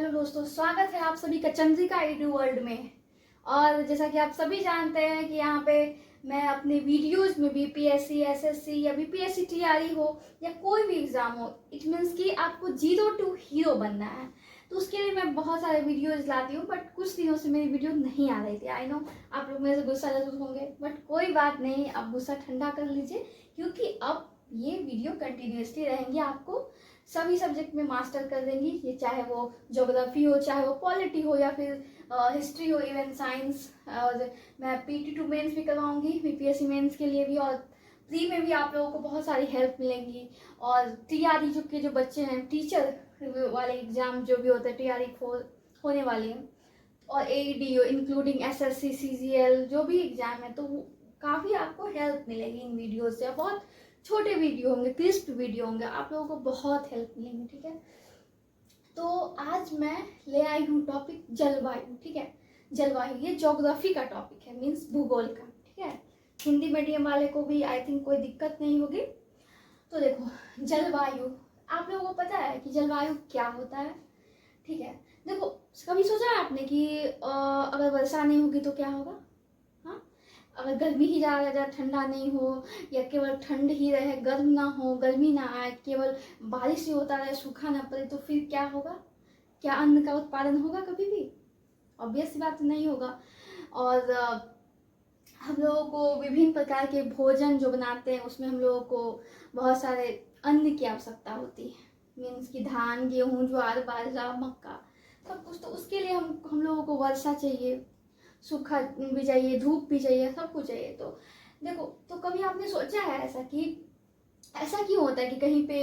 Hello दोस्तों, स्वागत है आप सभी का चंद्रिका एडू वर्ल्ड में। और जैसा कि आप सभी जानते हैं कि यहाँ पे मैं अपने वीडियोस में बीपीएससी, एसएससी या बीपीएससी टीआरई हो या कोई भी एग्जाम हो, इट मीन्स कि आपको 0 to हीरो बनना है। तो उसके लिए मैं बहुत सारे वीडियोस लाती हूँ, बट कुछ दिनों से मेरी वीडियो नहीं आ रही थी। आई नो आप लोग मेरे से गुस्सा जरूर होंगे, बट कोई बात नहीं, आप गुस्सा ठंडा कर लीजिए, क्योंकि अब ये वीडियो कंटिन्यूसली रहेंगी, आपको सभी सब्जेक्ट में मास्टर कर देंगी। ये चाहे वो ज्योग्राफी हो, चाहे वो पॉलिटी हो, या फिर हिस्ट्री हो, इवन साइंस। और मैं PT2 मेंस भी करवाऊंगी, बीपीएससी मेंस के लिए भी, और प्री में भी आप लोगों को बहुत सारी हेल्प मिलेंगी। और टीआरई जो बच्चे हैं, टीचर वाले एग्जाम जो भी होते हैं टीआरई 4 होने वाले हैं, और AEDO इंक्लूडिंग SSC CGL जो भी एग्जाम है, तो काफ़ी आपको हेल्प मिलेगी इन वीडियो से। बहुत छोटे वीडियो होंगे, क्रिस्प वीडियो होंगे, आप लोगों को बहुत हेल्प मिलेंगी। ठीक है, तो आज मैं ले आई हूँ टॉपिक जलवायु। ठीक है, जलवायु ये ज्योग्राफी का टॉपिक है, मीन्स भूगोल का। ठीक है, हिंदी मीडियम वाले को भी आई थिंक कोई दिक्कत नहीं होगी। तो देखो, जलवायु, आप लोगों को पता है कि जलवायु क्या होता है? ठीक है, देखो, कभी सोचा है आपने कि अगर वर्षा नहीं होगी तो क्या होगा? हाँ, अगर गर्मी ही ज़्यादा ठंडा नहीं हो, या केवल ठंड ही रहे, गर्म ना हो, गर्मी ना आए, केवल बारिश ही होता रहे, सूखा ना पड़े, तो फिर क्या होगा? क्या अन्न का उत्पादन होगा कभी भी? ऑब्वियस सी बात नहीं होगा। और हम लोगों को विभिन्न प्रकार के भोजन जो बनाते हैं, उसमें हम लोगों को बहुत सारे अन्न की आवश्यकता होती है, मीन्स कि धान, गेहूँ, ज्वार, बाजरा, मक्का, सब कुछ। तो उसके लिए हम लोगों को वर्षा चाहिए, सूखा भी चाहिए, धूप भी चाहिए, सब कुछ चाहिए। तो देखो, तो कभी आपने सोचा है ऐसा क्यों होता है कि कहीं पे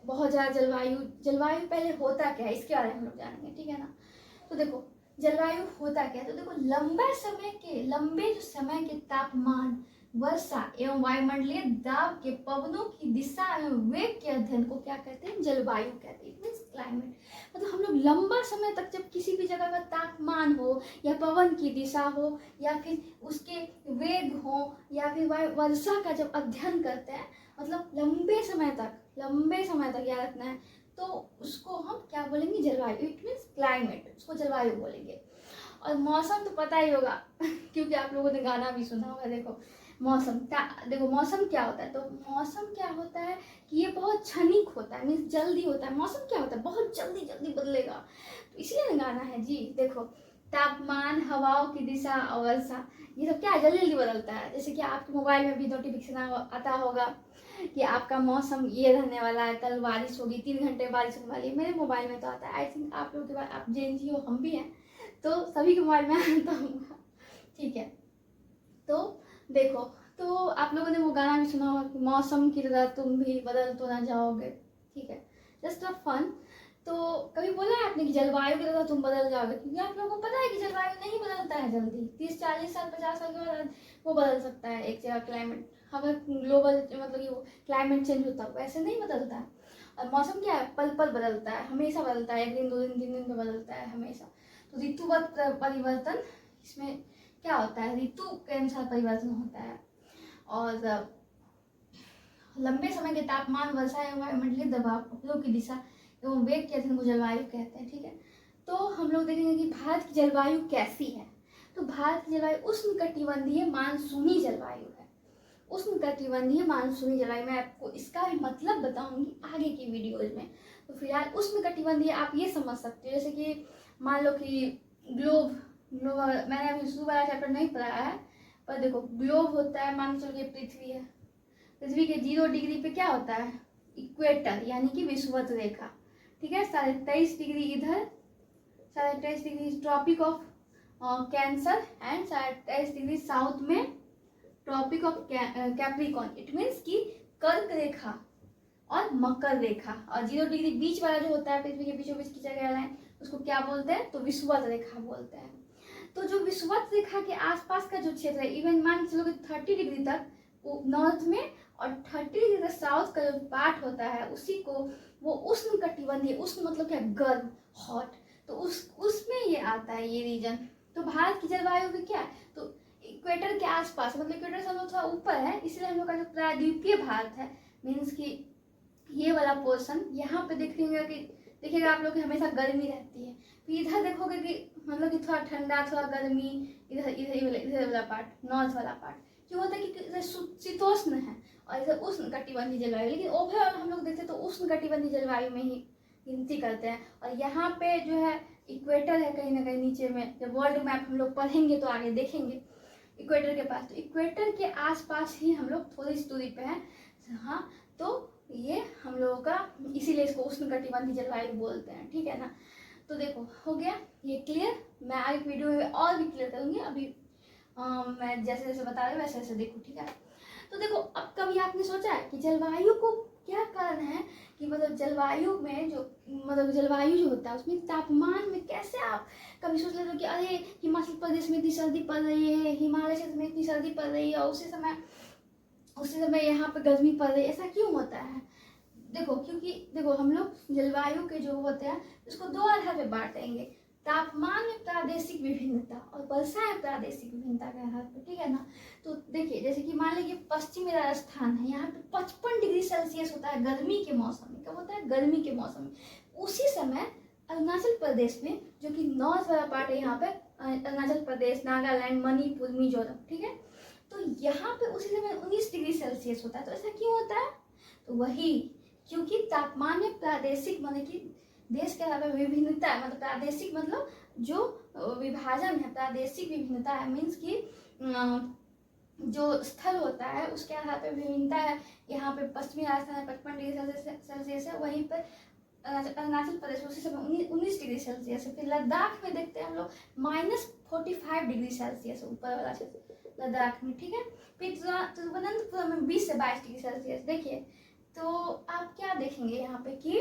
बहुत ज़्यादा जलवायु पहले होता क्या है, इसके बारे में हम लोग जानेंगे। ठीक है ना? तो देखो, जलवायु होता क्या है? तो देखो, लंबे जो समय के तापमान, वर्षा एवं वायुमंडलीय दाब के पवनों की दिशा एवं वेग के अध्ययन को क्या कहते हैं? जलवायु कहते हैं, मीन्स क्लाइमेट। मतलब हम लोग लंबा समय तक जब किसी भी जगह का तापमान हो, या पवन की दिशा हो, या फिर उसके वेग हो, या फिर वर्षा का जब अध्ययन करते हैं, मतलब लंबे समय तक याद रखना है, तो उसको हम क्या बोलेंगे? जलवायु। इट मीन्स क्लाइमेट, उसको जलवायु बोलेंगे। और मौसम तो पता ही होगा क्योंकि आप लोगों ने गाना भी सुना होगा। देखो, मौसम क्या होता है? तो मौसम क्या होता है कि ये बहुत क्षणिक होता है, मीन्स जल्दी होता है। मौसम क्या होता है? बहुत जल्दी जल्दी बदलेगा, तो इसलिए ना गाना है जी। देखो, तापमान, हवाओं की दिशा और वर्षा, ये सब क्या है? जल्दी जल्दी बदलता है। जैसे कि आपके मोबाइल में भी नोटिफिकेशन आता होगा कि आपका मौसम ये रहने वाला है, कल बारिश होगी, 3 घंटे बारिश होने वाली है। मेरे मोबाइल में तो आता है। आई थिंक आप लोगों के पास, आप जेएनजी हो, हम भी हैं, तो सभी के मोबाइल में आता होगा। ठीक है, तो देखो, तो आप लोगों ने वो गाना भी सुना होगा कि मौसम की तरह तुम भी बदल तो ना जाओगे। ठीक है, जस्ट अ फन। तो कभी बोला है आपने कि जलवायु की तरह तुम बदल जाओगे? क्योंकि आप लोगों को पता है कि जलवायु नहीं बदलता है जल्दी, 30-40 साल, 50 साल के बाद वो बदल सकता है एक जगह क्लाइमेट, अगर ग्लोबल मतलब कि वो क्लाइमेट चेंज होता है, वैसे नहीं बदलता है। और मौसम क्या है? पल पल बदलता है, हमेशा बदलता है, 1 दिन 2 दिन 3 दिन में बदलता है हमेशा। तो ऋतुगत परिवर्तन, इसमें क्या होता है? ऋतु के अनुसार परिवर्तन होता है। और लंबे समय के तापमान, वर्षा एवं वायुमंडलीय दबाव, उपयोग की दिशा एवं वेग के अध्ययन को जलवायु कहते हैं। ठीक है, तो हम लोग देखेंगे कि भारत की जलवायु कैसी है। तो भारत की जलवायु उष्णकटिबंधीय मानसूनी जलवायु है। उष्णकटिबंधीय मानसूनी जलवायु, मैं आपको इसका भी मतलब बताऊंगी आगे की वीडियोज में। तो फिलहाल उष्णकटिबंधीय आप ये समझ सकते हो, जैसे कि मान लो कि ग्लोब, मैंने अभी शुरू वाला चैप्टर नहीं पढ़ाया है, पर देखो, ग्लोब होता है, मान चलो ये पृथ्वी है, पृथ्वी के 0 डिग्री पे क्या होता है? इक्वेटर, यानी कि विषुवत रेखा। ठीक है, 23.5 डिग्री इधर, 23.5 degree Tropic of Cancer, and 23.5 degree south में Tropic of Capricorn. It means कि कर्क रेखा और मकर रेखा, और 0 डिग्री बीच वाला जो होता है पृथ्वी के बीचों बीच की जगह लाइन, उसको क्या बोलते हैं? तो विषुवत रेखा बोलते हैं। तो जो विषुवत रेखा के आसपास का जो क्षेत्र है, इवन मान चलो कि 30 डिग्री तक नॉर्थ में, और 30 डिग्री तक साउथ का जो पार्ट होता है, उसी को वो उष्णकटिबंधीय, उष्ण मतलब क्या? गर्म, हॉट, तो उसमें ये आता है, ये रीजन। तो भारत की जलवायु भी क्या है? तो इक्वेटर के आसपास, मतलब इक्वेटर से हम लोग थोड़ा ऊपर है, इसलिए हम लोग का जो प्रायद्वीपीय भारत है, मीन्स कि ये वाला पोर्शन यहाँ पे देखिएगा आप लोग की हमेशा गर्मी रहती है, फिर इधर देखोगे कि मतलब कि थोड़ा ठंडा थोड़ा गर्मी, इधर इधर इधर वाला पार्ट नॉर्थ वाला पार्ट क्यों होता है कि इधर शीतोष्ण है और इधर उष्ण कटिबंधीय जलवायु, लेकिन ओवरऑल हम लोग देखते हैं तो उष्ण कटिबंधीय जलवायु में ही गिनती करते हैं। और यहाँ पे जो है इक्वेटर है कहीं ना कहीं नीचे में, जब वर्ल्ड मैप हम लोग पढ़ेंगे तो आगे देखेंगे इक्वेटर के पास, तो इक्वेटर के आसपास ही हम लोग थोड़ी सी दूरी पे हैं। हाँ, तो ये हम लोगों का, इसीलिए इसको उष्ण कटिबंधीय जलवायु बोलते हैं, ठीक है ना। तो देखो हो गया ये क्लियर, मैं आगे वीडियो में और भी क्लियर करूँगी, अभी मैं जैसे जैसे बता रही हूँ वैसे वैसे देखो, ठीक है। तो देखो अब कभी आपने सोचा है कि जलवायु को क्या कारण है कि मतलब जलवायु में जो मतलब जलवायु जो होता है उसमें तापमान में कैसे आप कभी सोच लेते हो कि अरे हिमाचल प्रदेश में इतनी सर्दी पड़ रही है, हिमालय क्षेत्र में इतनी सर्दी पड़ रही है, और उसी समय यहाँ पे गर्मी पड़ रही है, ऐसा क्यों होता है? देखो क्योंकि देखो हम लोग जलवायु के जो होते हैं उसको दो आधार पे बांटेंगे, तापमान में प्रादेशिक विभिन्नता और वर्षा में प्रादेशिक विभिन्नता के आधार पर, ठीक है ना। तो देखिए जैसे कि मान लीजिए पश्चिमी राजस्थान है, यहाँ पे 55 डिग्री सेल्सियस होता है गर्मी के मौसम में। कब होता है? गर्मी के मौसम में। उसी समय अरुणाचल प्रदेश में, जो कि नॉर्थ वाला पार्ट है यहाँ पे, अरुणाचल प्रदेश, नागालैंड, मणिपुर, मिजोरम, ठीक है, तो यहाँ पे उसी समय 19 डिग्री सेल्सियस होता है। तो ऐसा क्यों होता है? तो वही क्योंकि तापमान में प्रादेशिक मतलब कि देश के अलावा विभिन्नता है, मतलब प्रादेशिक मतलब जो विभाजन है, प्रादेशिक विभिन्नता है, मीन्स कि जो स्थल होता है उसके आधार पर विभिन्नता है। यहाँ पे पश्चिमी राजस्थान है 55 डिग्री सेल्सियस है, वहीं पर अरुणाचल प्रदेश उसी समय 19 डिग्री सेल्सियस है। फिर लद्दाख में देखते हैं हम लोग -45 डिग्री सेल्सियस ऊपर वाला क्षेत्र लद्दाख में, ठीक है। फिर तिरुवनंतपुरम में 20 से 22 डिग्री सेल्सियस। देखिए तो आप क्या देखेंगे यहाँ पे कि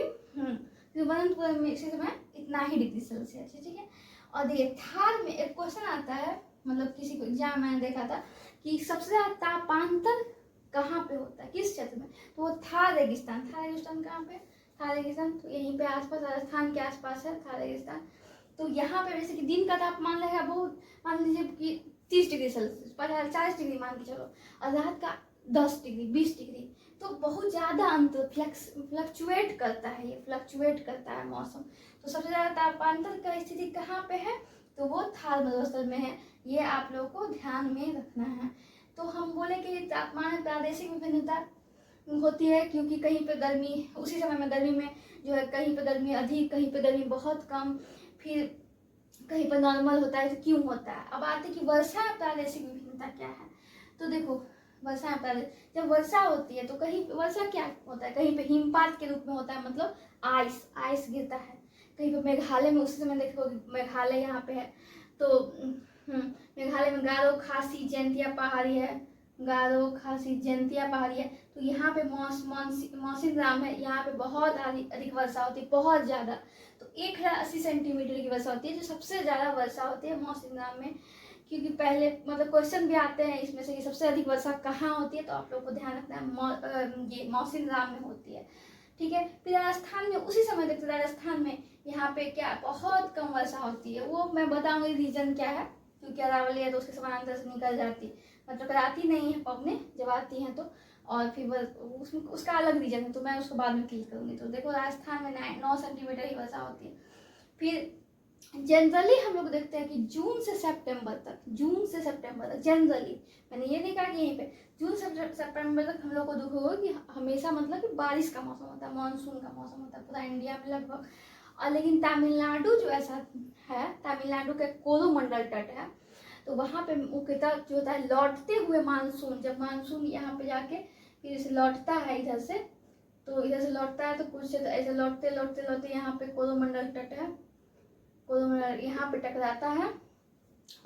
तिरुवनंतपुरम में इसी समय इतना ही डिग्री सेल्सियस है, ठीक है। और देखिए थार में एक क्वेश्चन आता है, मतलब किसी को एग्जाम मैंने देखा था कि सबसे ज्यादा तापांतर कहाँ पे होता है, किस क्षेत्र में, तो वो थार रेगिस्तान। थार रेगिस्तान कहाँ पे? थार रेगिस्तान तो यहीं पे आसपास, राजस्थान के आसपास है थार रेगिस्तान। तो यहाँ पे वैसे कि दिन का तापमान रहेगा बहुत, मान लीजिए कि 30 डिग्री सेल्सियस, 40 डिग्री मान के चलो, और रात का 10 डिग्री 20 डिग्री, तो बहुत ज़्यादा अंतर फ्लक्चुएट करता है, ये फ्लक्चुएट करता है मौसम। तो सबसे ज़्यादा तापांतर का स्थिति कहाँ पे है? तो वो थार मरुस्थल में है। ये आप लोगों को ध्यान में रखना है। तो हम बोले कि तापमान में प्रादेशिक विभिन्नता होती है क्योंकि कहीं पे गर्मी, उसी समय में गर्मी में जो है कहीं पे गर्मी अधिक, कहीं पे गर्मी बहुत कम, फिर कहीं पर नॉर्मल होता है। तो क्यों होता है? अब आते कि वर्षा में प्रादेशिक विभिन्नता क्या है। तो देखो वर्षा में प्रादेशिक, जब वर्षा होती है तो कहीं वर्षा क्या होता है, कहीं पे हिमपात के रूप में होता है, मतलब आइस गिरता है। कहीं पे मेघालय में उसी समय देखो, मेघालय यहाँ पे है तो मेघालय में गारो खासी जयंतिया पहाड़ी है, गारो खासी जयंतिया पहाड़ी है। तो यहाँ पे मौसिनराम है, यहाँ पे बहुत अधिक वर्षा होती है, बहुत ज़्यादा। तो 1080 सेंटीमीटर की वर्षा होती है, जो सबसे ज़्यादा वर्षा होती है मौसिनराम में। क्योंकि पहले मतलब क्वेश्चन भी आते हैं इसमें से कि सबसे अधिक वर्षा कहाँ होती है, तो आप लोग को ध्यान रखना है ये मौसिनराम में होती है, ठीक है। फिर राजस्थान में उसी समय देखते राजस्थान में यहाँ पे क्या बहुत कम वर्षा होती है। वो मैं बताऊंगी रीजन क्या है, क्योंकि अरावली है तो उसके समानांतर से निकल जाती, मतलब कराती नहीं है पबने, जब आती हैं तो, और फिर उसमें उसका अलग रीजन है, तो मैं उसको बाद में क्लिक करूँगी। तो देखो राजस्थान में 9 सेंटीमीटर ही वर्षा होती है। फिर जनरली हम लोग देखते हैं कि जून से सितंबर तक जनरली, मैंने ये देखा कि यहीं पे जून से सितंबर तक हम लोग को दुख होगा कि हमेशा मतलब कि बारिश का मौसम होता है, मानसून का मौसम होता है पूरा इंडिया में लगभग। और लेकिन तमिलनाडु जो ऐसा है, तमिलनाडु का कोरोमंडल तट है, तो वहाँ पे मुख्यतः जो होता है लौटते हुए मानसून, जब मानसून यहाँ पे जाके फिर इसे लौटता है इधर से, तो इधर से लौटता है तो कुछ ऐसे लौटते लौटते लौटते यहाँ पे कोरोमंडल तट है, कोरोमंडल यहाँ पे टकराता है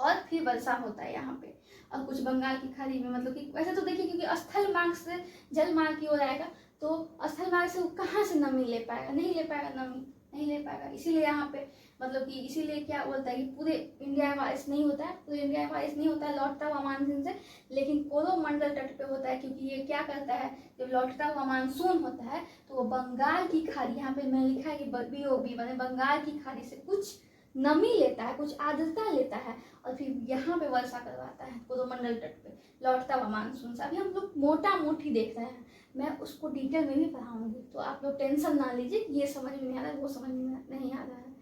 और फिर वर्षा होता है यहाँ पे। और कुछ बंगाल की खाड़ी में, मतलब कि वैसे तो देखिए क्योंकि स्थल मार्ग से जल मार्ग की ओर आएगा, तो स्थल मार्ग से वो कहाँ से नमी ले पाएगा, नहीं ले पाएगा, नमी नहीं ले पाएगा। इसीलिए यहाँ पे मतलब कि इसीलिए क्या बोलता है कि पूरे इंडिया में बारिश नहीं होता है, पूरे इंडिया में बारिश नहीं होता है लौटता हुआ मानसून से, लेकिन कोरोमंडल तट पे होता है। क्योंकि ये क्या करता है, जब लौटता हुआ मानसून होता है तो वो बंगाल की खाड़ी, यहाँ पे मैंने लिखा है कि BOB मैंने बंगाल की खाड़ी से कुछ नमी लेता है, कुछ आर्द्रता लेता है, और फिर यहाँ पे वर्षा करवाता है कोरोमंडल तट पे लौटता हुआ मानसून से। अभी हम लोग मोटा मोटी देख रहे हैं, मैं उसको डिटेल में भी पढ़ाऊंगी, तो आप लोग टेंशन ना लीजिए, ये समझ में नहीं आ रहा है, वो समझ में नहीं आ रहा है,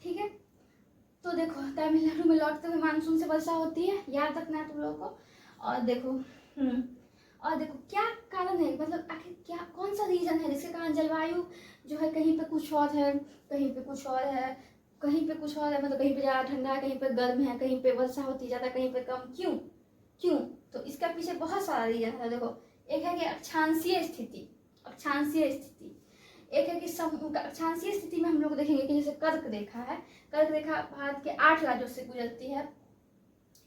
ठीक है। तो देखो तमिलनाडु में लौटते हुए मानसून से वर्षा होती है, याद रखना है तुम लोगों को। और देखो और देखो क्या कारण है, मतलब आखिर क्या कौन सा रीजन है जिसके कारण जलवायु जो है कहीं पे कुछ और है, कहीं पे कुछ और है, कहीं पे कुछ और है, मतलब कहीं पे ज़्यादा ठंडा है, कहीं पे गर्म है, कहीं पे वर्षा होती है ज़्यादा, कहीं पे कम। क्यों क्यों? तो इसका पीछे बहुत सारा रीजन है। देखो एक है कि अक्षांशीय स्थिति, अक्षांशीय स्थिति। एक है कि अक्षांशीय स्थिति में हम लोग देखेंगे कि जैसे कर्क रेखा है, कर्क रेखा भारत के 8 राज्यों से गुजरती है।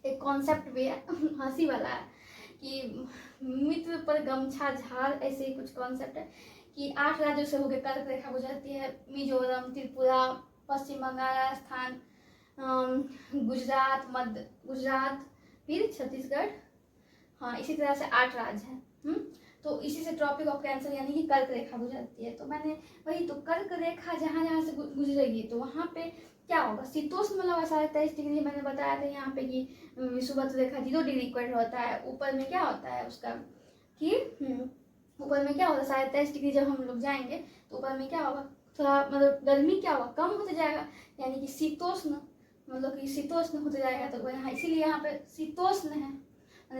एक कॉन्सेप्ट भी है हंसी वाला है कि मित्र पर गमछा झाड़, ऐसे ही कुछ कॉन्सेप्ट है कि 8 राज्यों से होकर कर्क रेखा गुजरती है। मिजोरम, त्रिपुरा, पश्चिम बंगाल, राजस्थान, गुजरात, फिर छत्तीसगढ़, हाँ इसी तरह से 8 राज्य हैं। तो इसी से ट्रॉपिक ऑफ कैंसर यानी कि कर्क रेखा गुजरती है। तो मैंने वही तो कर्क रेखा जहाँ जहाँ से गुजरेगी तो वहाँ पे क्या होगा, शीतोष्ण मतलब 27 डिग्री मैंने बताया था यहाँ पे कि विषुवत रेखा 0 डिग्री इक्वेटर होता है। ऊपर में क्या होता है उसका कि ऊपर में क्या होगा 27 डिग्री, जब हम लोग जाएंगे तो ऊपर में क्या होगा, थोड़ा मतलब गर्मी क्या होगा, कम होते जाएगा, यानी कि शीतोष्ण मतलब कि शीतोष्ण होते जाएगा। तो यहाँ इसीलिए यहाँ पे शीतोष्ण है,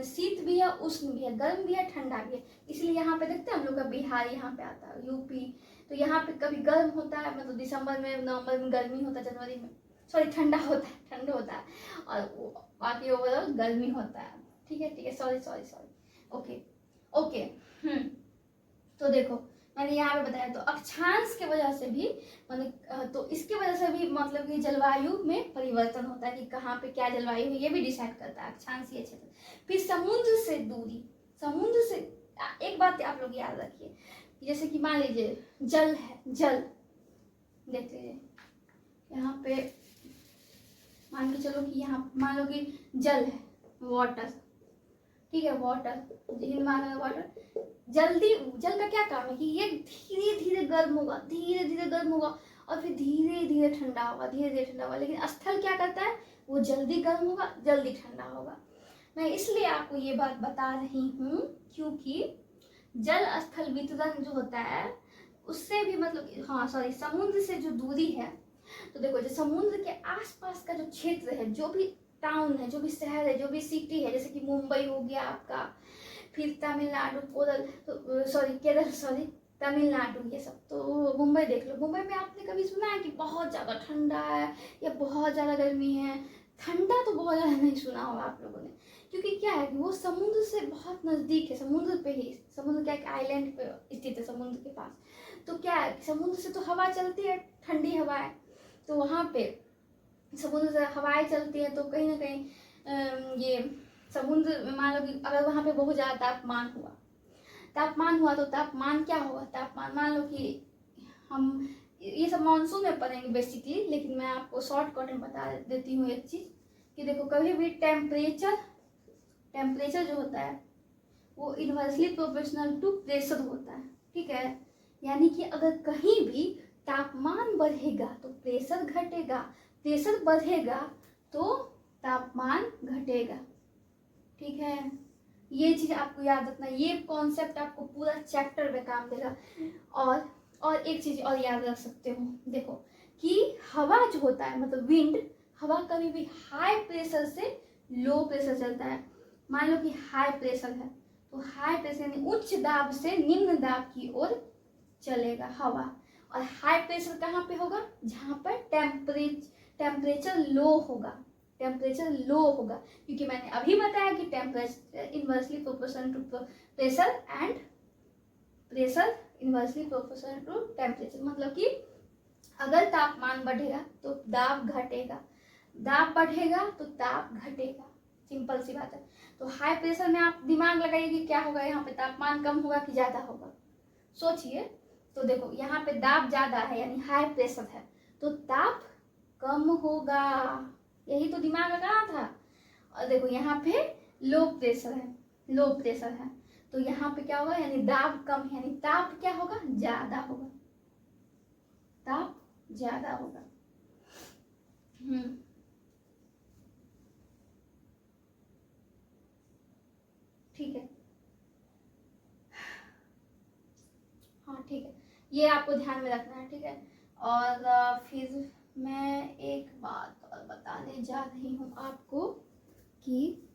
शीत भी है, उष्ण भी है, गर्म भी है, ठंडा भी है। इसलिए यहाँ पे देखते हैं हम लोग का बिहार यहाँ पे आता है, यूपी, तो यहाँ पे कभी गर्म होता है, मतलब दिसंबर में नवंबर में गर्मी होता है, जनवरी में सॉरी ठंडा होता है, ठंड होता है, और बाकी ओवरऑल गर्मी होता है। ठीक है sorry sorry sorry okay okay. तो देखो मैंने यहाँ पे बताया, तो अक्षांश के वजह से भी मतलब तो इसके वजह से भी मतलब कि जलवायु में परिवर्तन होता है कि कहाँ पे क्या जलवायु है, ये भी डिसाइड करता है अक्षांशीय क्षेत्र। फिर समुद्र से दूरी, समुद्र से एक बात आप लोग याद रखिए, जैसे कि मान लीजिए जल है, जल देख लीजिए यहाँ पे, मान के चलो कि यहाँ मान लो कि जल है, वाटर, ठीक है, वाटर, वाटर, जल्दी जल का क्या काम है कि ये धीरे धीरे गर्म होगा, धीरे धीरे गर्म होगा, और फिर धीरे धीरे ठंडा होगा, धीरे धीरे ठंडा होगा। लेकिन स्थल क्या करता है, वो जल्दी गर्म होगा, जल्दी ठंडा होगा। मैं इसलिए आपको ये बात बता रही हूँ क्योंकि जल स्थल वितरण जो होता है उससे भी मतलब हाँ सॉरी समुद्र से जो दूरी है, तो देखो जो समुद्र के आसपास का जो क्षेत्र है, जो भी टाउन है, जो भी शहर है, जो भी सिटी है, जैसे कि मुंबई हो गया आपका, फिर तमिलनाडु, केरल सॉरी तमिलनाडु, ये सब। तो मुंबई देख लो, मुंबई में आपने कभी सुना है कि बहुत ज़्यादा ठंडा है या बहुत ज़्यादा गर्मी है? ठंडा तो बहुत ज़्यादा नहीं सुना होगा आप लोगों ने, क्योंकि क्या है कि वो समुद्र से बहुत नज़दीक है, समुद्र पे ही, समुद्र क्या एक आइलैंड पे स्थित है समुद्र के पास। तो क्या है समुद्र से तो हवा चलती है, ठंडी हवा है, तो वहाँ पे समुद्र से हवाएं चलती है, तो कहीं ना कहीं ये समुद्र में मान लो कि अगर वहाँ पे बहुत ज़्यादा तापमान हुआ तो तापमान क्या होगा, तापमान मान लो कि हम ये सब मानसून में पढ़ेंगे बेसिकली, लेकिन मैं आपको शॉर्टकट में बता देती हूँ एक चीज़ कि देखो कभी भी टेम्परेचर जो होता है वो इन्वर्सली प्रोपोर्शनल टू प्रेशर होता है, ठीक है। यानी कि अगर कहीं भी तापमान बढ़ेगा तो प्रेशर घटेगा, प्रेशर बढ़ेगा तो तापमान घटेगा, ठीक है। ये चीज आपको याद रखना, ये कॉन्सेप्ट आपको पूरा चैप्टर में काम देगा। और एक चीज और याद रख सकते हो, देखो कि हवा जो होता है मतलब विंड, हवा कभी भी हाई प्रेशर से लो प्रेशर चलता है। मान लो कि हाई प्रेशर है तो हाई प्रेशर यानी उच्च दाब से निम्न दाब की ओर चलेगा हवा। और हाई प्रेशर कहाँ पे होगा, जहाँ पर टेम्परेचर लो होगा, टेम्परेचर लो होगा, क्योंकि मैंने अभी बताया कि temperature inversely proportional to pressure and pressure inversely proportional to temperature. मतलब कि अगर तापमान बढ़ेगा तो दाब घटेगा, दाब बढ़ेगा तो ताप घटेगा, सिंपल सी बात है। तो हाई प्रेशर में आप दिमाग लगाइए कि क्या होगा, यहाँ पे तापमान कम होगा कि ज्यादा होगा, सोचिए। तो देखो यहाँ पे दाब ज्यादा है यानी हाई प्रेशर है तो ताप कम होगा, यही तो दिमाग लगाना था। और देखो यहाँ पे लो प्रेशर है, लो प्रेशर है तो यहाँ पे क्या होगा, यानी दाब कम है यानी ताप क्या होगा, ज्यादा होगा, ताप ज्यादा होगा। ठीक है, हाँ ठीक है, ये आपको ध्यान में रखना है, ठीक है। और फिर मैं एक बात और बता बताने जा रही हूँ आपको कि